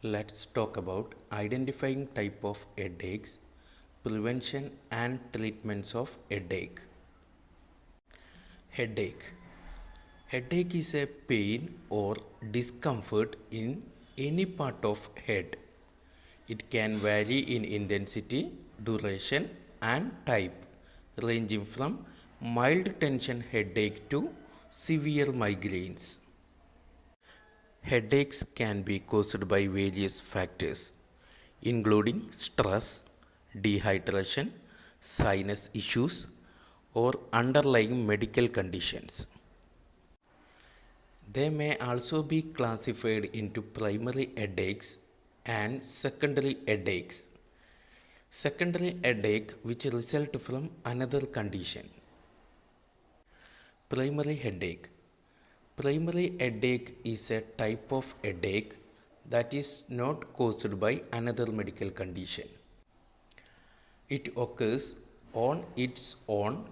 Let's talk about identifying type of headaches, prevention and treatments of headache. Headache. Headache is a pain or discomfort in any part of head. It can vary in intensity, duration and type, ranging from mild tension headache to severe migraines. Headaches can be caused by various factors, including stress, dehydration, sinus issues, or underlying medical conditions. They may also be classified into primary headaches and secondary headaches. Secondary headache which result from another condition. Primary headache. Primary headache is a type of headache that is not caused by another medical condition. It occurs on its own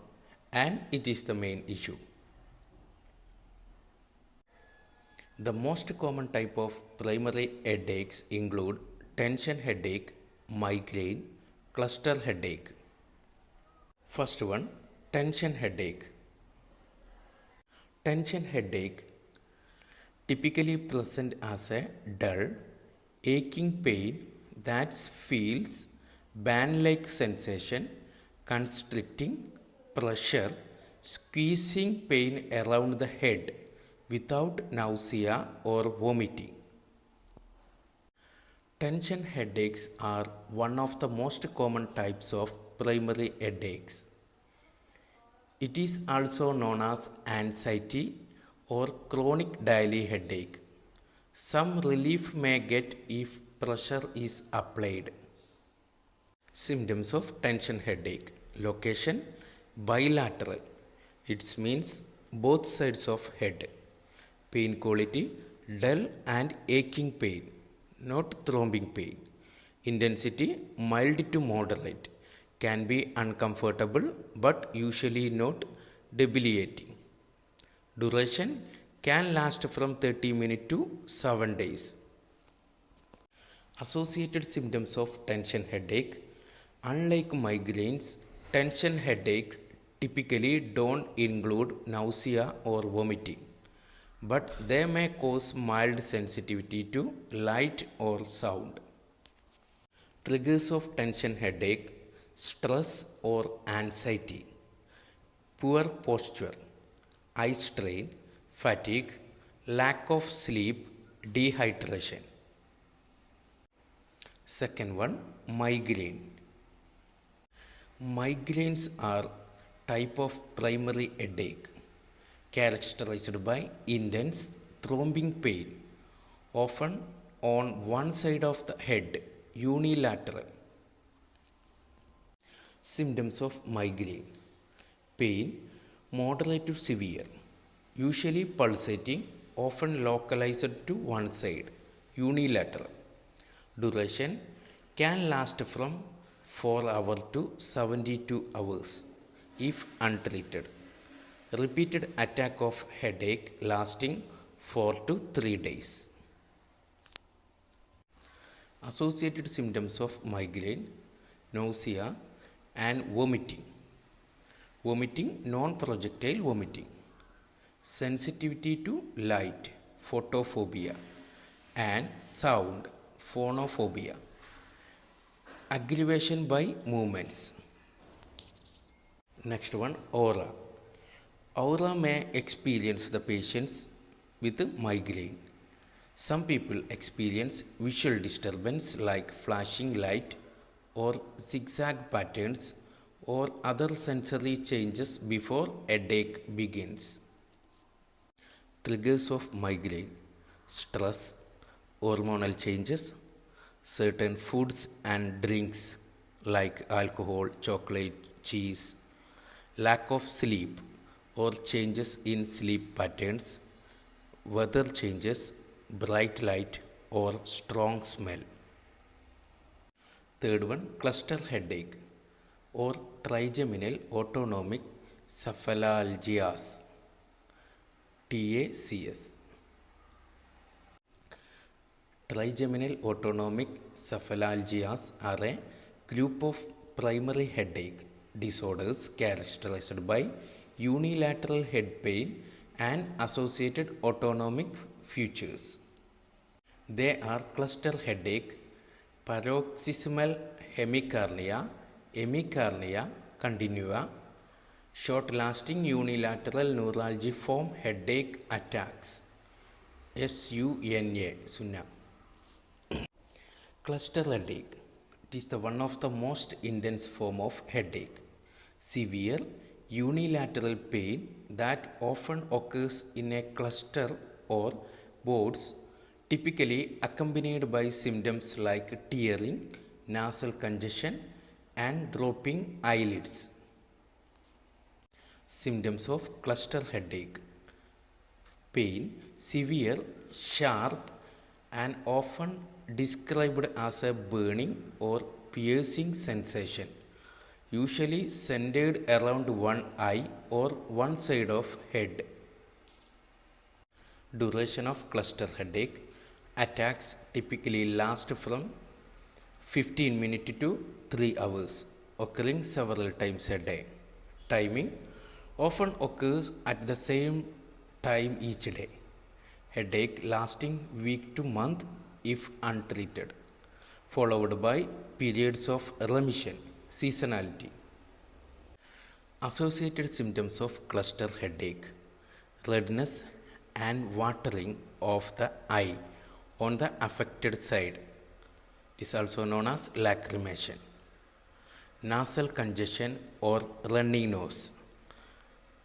and it is the main issue. The most common type of primary headaches include tension headache, migraine, cluster headache. First one, tension headache. Tension headache typically present as a dull, aching pain that feels band-like sensation, constricting, pressure, squeezing pain around the head without nausea or vomiting. Tension headaches are one of the most common types of primary headaches. It is also known as anxiety or chronic daily headache. Some relief may get if pressure is applied. Symptoms of tension headache. Location bilateral. It means both sides of head. Pain quality dull and aching pain, not throbbing pain. Intensity mild to moderate. Can be uncomfortable but usually not debilitating. Duration can last from 30 minutes to 7 days. Associated symptoms of tension headache. Unlike migraines, tension headache typically don't include nausea or vomiting, but they may cause mild sensitivity to light or sound. Triggers of tension headache. Stress or anxiety, poor posture, eye strain, fatigue, lack of sleep, dehydration. Second one, migraine. Migraines are type of primary headache characterized by intense throbbing pain, often on one side of the head, unilateral. Symptoms of migraine. Pain, moderate to severe, usually pulsating, often localized to one side, unilateral. Duration can last from 4 hours to 72 hours if untreated. Repeated attack of headache lasting 4 to 3 days. Associated symptoms of migraine, nausea and vomiting. Vomiting, non-projectile vomiting. Sensitivity to light, photophobia, and sound, phonophobia. Aggravation by movements. Next one, aura. Aura may experience the patients with migraine. Some people experience visual disturbance like flashing light or zigzag patterns or other sensory changes before headache begins. Triggers of migraine. Stress, hormonal changes, certain foods and drinks like alcohol, chocolate, cheese, lack of sleep or changes in sleep patterns, weather changes, bright light or strong smell. Third one, cluster headache or trigeminal autonomic cephalalgias, TACS. Trigeminal autonomic cephalalgias are a group of primary headache disorders characterized by unilateral head pain and associated autonomic features. They are cluster headache, paroxysmal hemicardia, hemicardia continua, short-lasting unilateral neuralgiform headache attacks, SUNA. Cluster headache. It is the one of the most intense form of headache. Severe unilateral pain that often occurs in a cluster or boards, typically accompanied by symptoms like tearing, nasal congestion, and dropping eyelids. Symptoms of cluster headache. Pain, severe, sharp, and often described as a burning or piercing sensation, usually centered around one eye or one side of head. Duration of cluster headache. Attacks typically last from 15 minutes to 3 hours, occurring several times a day. Timing often occurs at the same time each day. Headache lasting week to month if untreated, followed by periods of remission, seasonality. Associated symptoms of cluster headache: redness and watering of the eye on the affected side. It is also known as lacrimation. Nasal congestion or runny nose.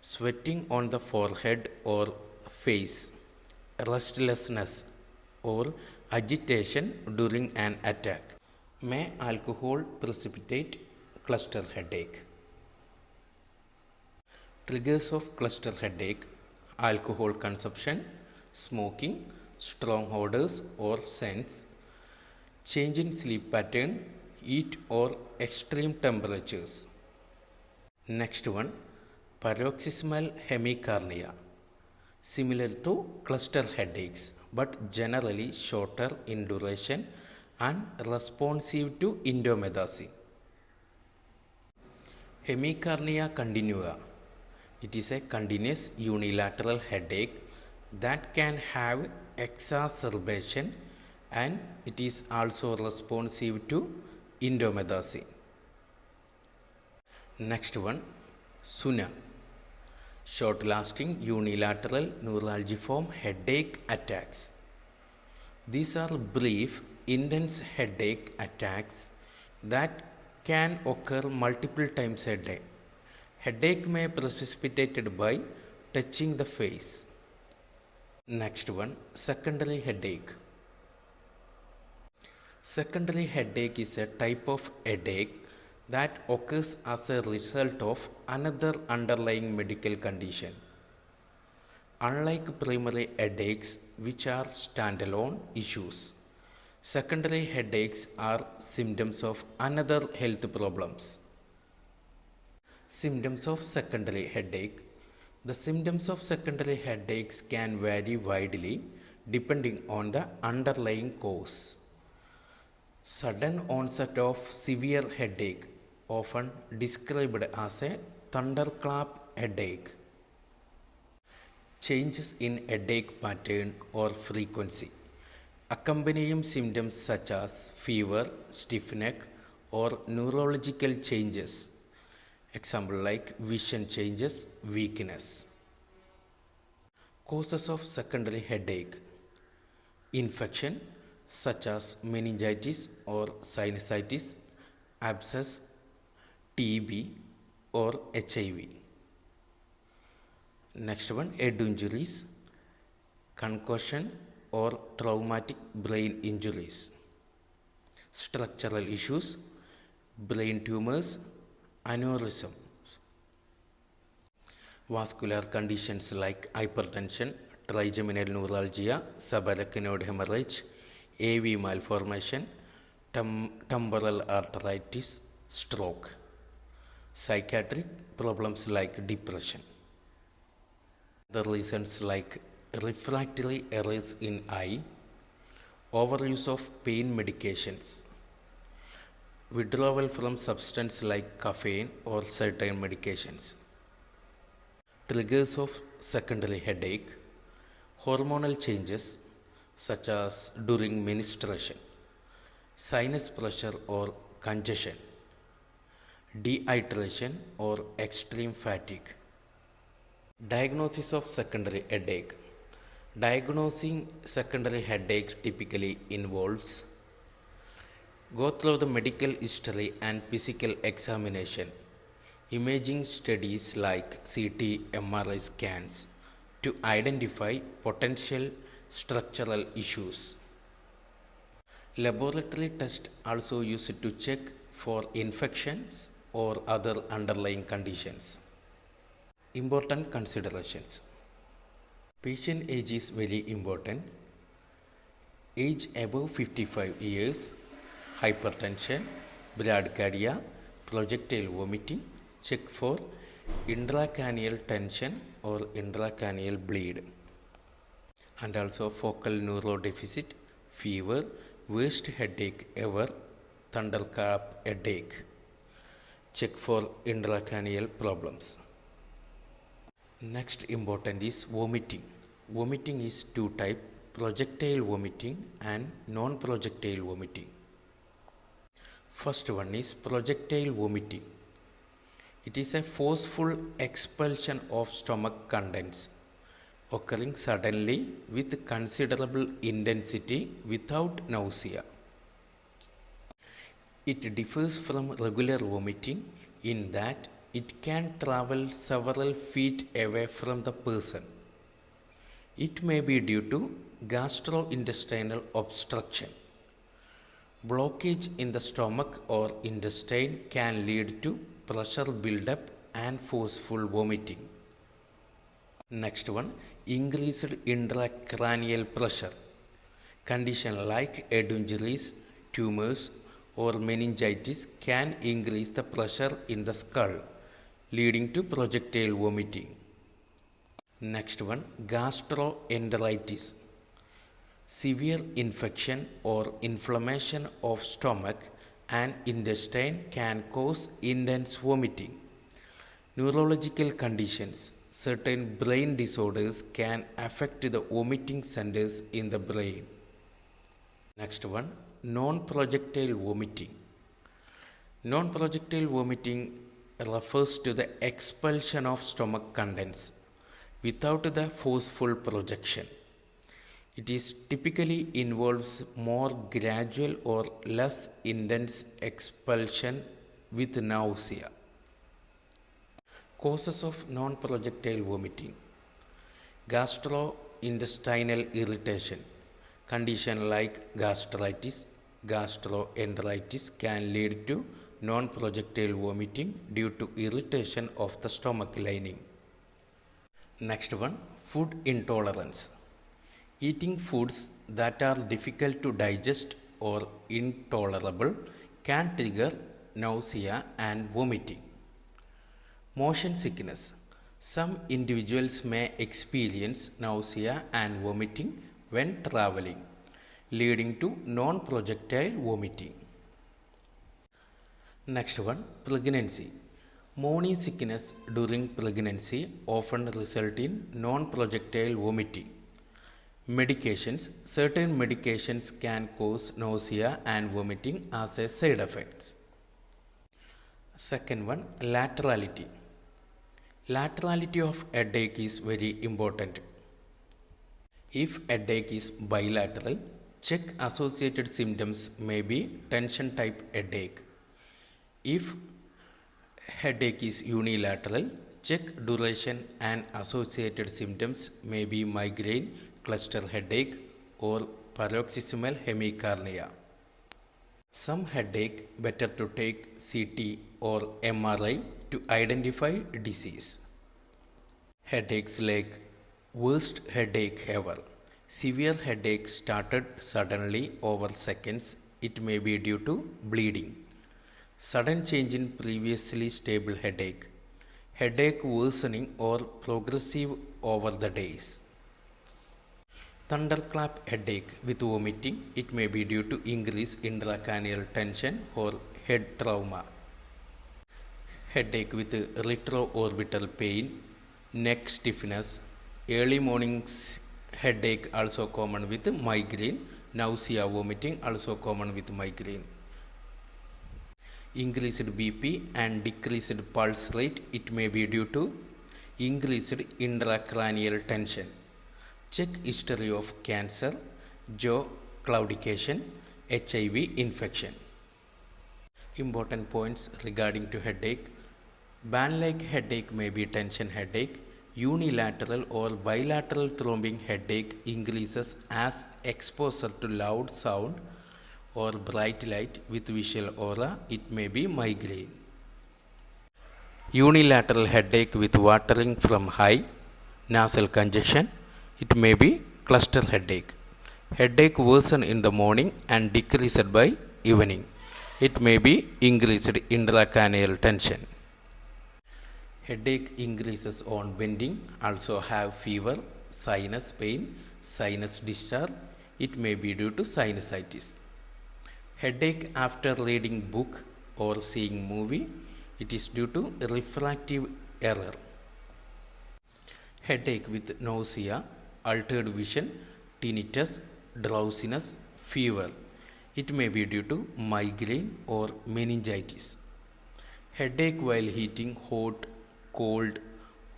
Sweating on the forehead or face. Restlessness or agitation during an attack. May alcohol precipitate cluster headache? Triggers of cluster headache: alcohol consumption, smoking, strong odors or scents, change in sleep pattern, heat or extreme temperatures. Next one, paroxysmal hemicardia. Similar to cluster headaches but generally shorter in duration and responsive to indomethacin. Hemicardia continua. It is a continuous unilateral headache that can have exacerbation, and it is also responsive to indomethacin. Next one, SUNA. Short-lasting unilateral neuralgiform headache attacks. These are brief, intense headache attacks that can occur multiple times a day. Headache may be precipitated by touching the face. Next one, secondary headache. Secondary headache is a type of headache that occurs as a result of another underlying medical condition. Unlike primary headaches, which are standalone issues, secondary headaches are symptoms of another health problems. Symptoms of secondary headache. The symptoms of secondary headaches can vary widely depending on the underlying cause. Sudden onset of severe headache, often described as a thunderclap headache. Changes in headache pattern or frequency. Accompanying symptoms such as fever, stiff neck, or neurological changes. Example like vision changes, weakness. Causes of secondary headache. Infection such as meningitis or sinusitis, abscess, TB or HIV. Next one, head injuries, concussion or traumatic brain injuries. Structural issues, brain tumors, aneurysm. Vascular conditions like hypertension, trigeminal neuralgia, subarachnoid hemorrhage, AV malformation, temporal arteritis, stroke. Psychiatric problems like depression. The reasons like refractory errors in eye, overuse of pain medications, withdrawal from substance like caffeine or certain medications, triggers of secondary headache, hormonal changes such as during menstruation, sinus pressure or congestion, dehydration or extreme fatigue. Diagnosis of secondary headache. Diagnosing secondary headache typically involves go through the medical history and physical examination, imaging studies like CT, MRI scans to identify potential structural issues. Laboratory tests also used to check for infections or other underlying conditions. Important considerations. Patient age is very important. Age above 55 years, hypertension, bradycardia, projectile vomiting, check for intracranial tension or intracranial bleed. And also focal neurodeficit, fever, worst headache ever, thunderclap headache. Check for intracranial problems. Next important is vomiting. Vomiting is two types, projectile vomiting and non-projectile vomiting. First one is projectile vomiting. It is a forceful expulsion of stomach contents occurring suddenly with considerable intensity without nausea. It differs from regular vomiting in that it can travel several feet away from the person. It may be due to gastrointestinal obstruction. Blockage in the stomach or intestine can lead to pressure buildup and forceful vomiting. Next one, increased intracranial pressure. Condition like head injuries, tumors, or meningitis can increase the pressure in the skull, leading to projectile vomiting. Next one, gastroenteritis. Severe infection or inflammation of stomach and intestine can cause intense vomiting. Neurological conditions. Certain brain disorders can affect the vomiting centers in the brain. Next one, non-projectile vomiting. Non-projectile vomiting refers to the expulsion of stomach contents without the forceful projection. It is typically involves more gradual or less intense expulsion with nausea. Causes of non-projectile vomiting. Gastrointestinal irritation. Condition like gastritis, gastroenteritis can lead to non-projectile vomiting due to irritation of the stomach lining. Next one, food intolerance. Eating foods that are difficult to digest or intolerable can trigger nausea and vomiting. Motion sickness. Some individuals may experience nausea and vomiting when traveling, leading to non-projectile vomiting. Next one, pregnancy. Morning sickness during pregnancy often result in non-projectile vomiting. Medications. Certain medications can cause nausea and vomiting as a side effects. Second one, laterality. Laterality of headache is very important. If headache is bilateral, check associated symptoms may be tension type headache. If headache is unilateral, check duration and associated symptoms may be migraine, cluster headache or paroxysmal hemicardia. Some headache better to take CT or MRI to identify disease. Headaches like worst headache ever. Severe headache started suddenly over seconds. It may be due to bleeding. Sudden change in previously stable headache. Headache worsening or progressive over the days. Thunderclap headache with vomiting. It may be due to increased intracranial tension or head trauma. Headache with retroorbital pain, neck stiffness. Early morning headache also common with migraine. Nausea, vomiting also common with migraine. Increased BP and decreased pulse rate. It may be due to increased intracranial tension. Check history of cancer, jaw claudication, HIV infection. Important points regarding to headache. Band-like headache may be tension headache. Unilateral or bilateral throbbing headache increases as exposure to loud sound or bright light with visual aura. It may be migraine. Unilateral headache with watering from high nasal congestion. It may be cluster headache. Headache worsen in the morning and decreased by evening. It may be increased intracranial tension. Headache increases on bending, also have fever, sinus pain, sinus discharge. It may be due to sinusitis. Headache after reading book or seeing movie. It is due to refractive error. Headache with nausea, altered vision, tinnitus, drowsiness, fever. It may be due to migraine or meningitis. Headache while eating hot, cold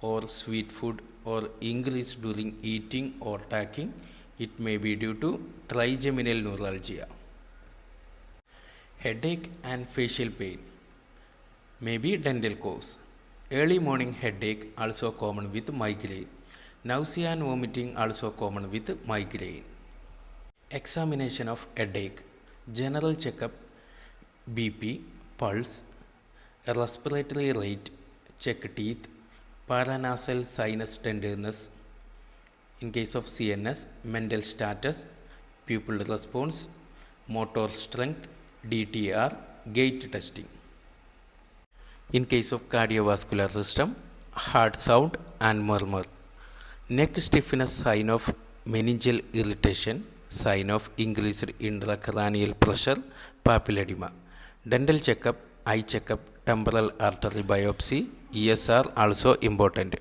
or sweet food or increase during eating or talking. It may be due to trigeminal neuralgia. Headache and facial pain may be dental cause. Early morning headache also common with migraine. Nausea and vomiting also common with migraine. Examination of headache. General checkup, BP, pulse, respiratory rate, check teeth, paranasal sinus tenderness. In case of CNS, mental status, pupil response, motor strength, DTR, gait testing. In case of cardiovascular system, heart sound and murmur. Neck stiffness, sign of meningeal irritation, sign of increased intracranial pressure, papilledema. Dental checkup, eye checkup, temporal artery biopsy, ESR also important.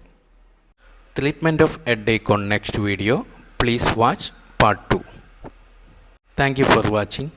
Treatment of headache on next video. Please watch part 2. Thank you for watching.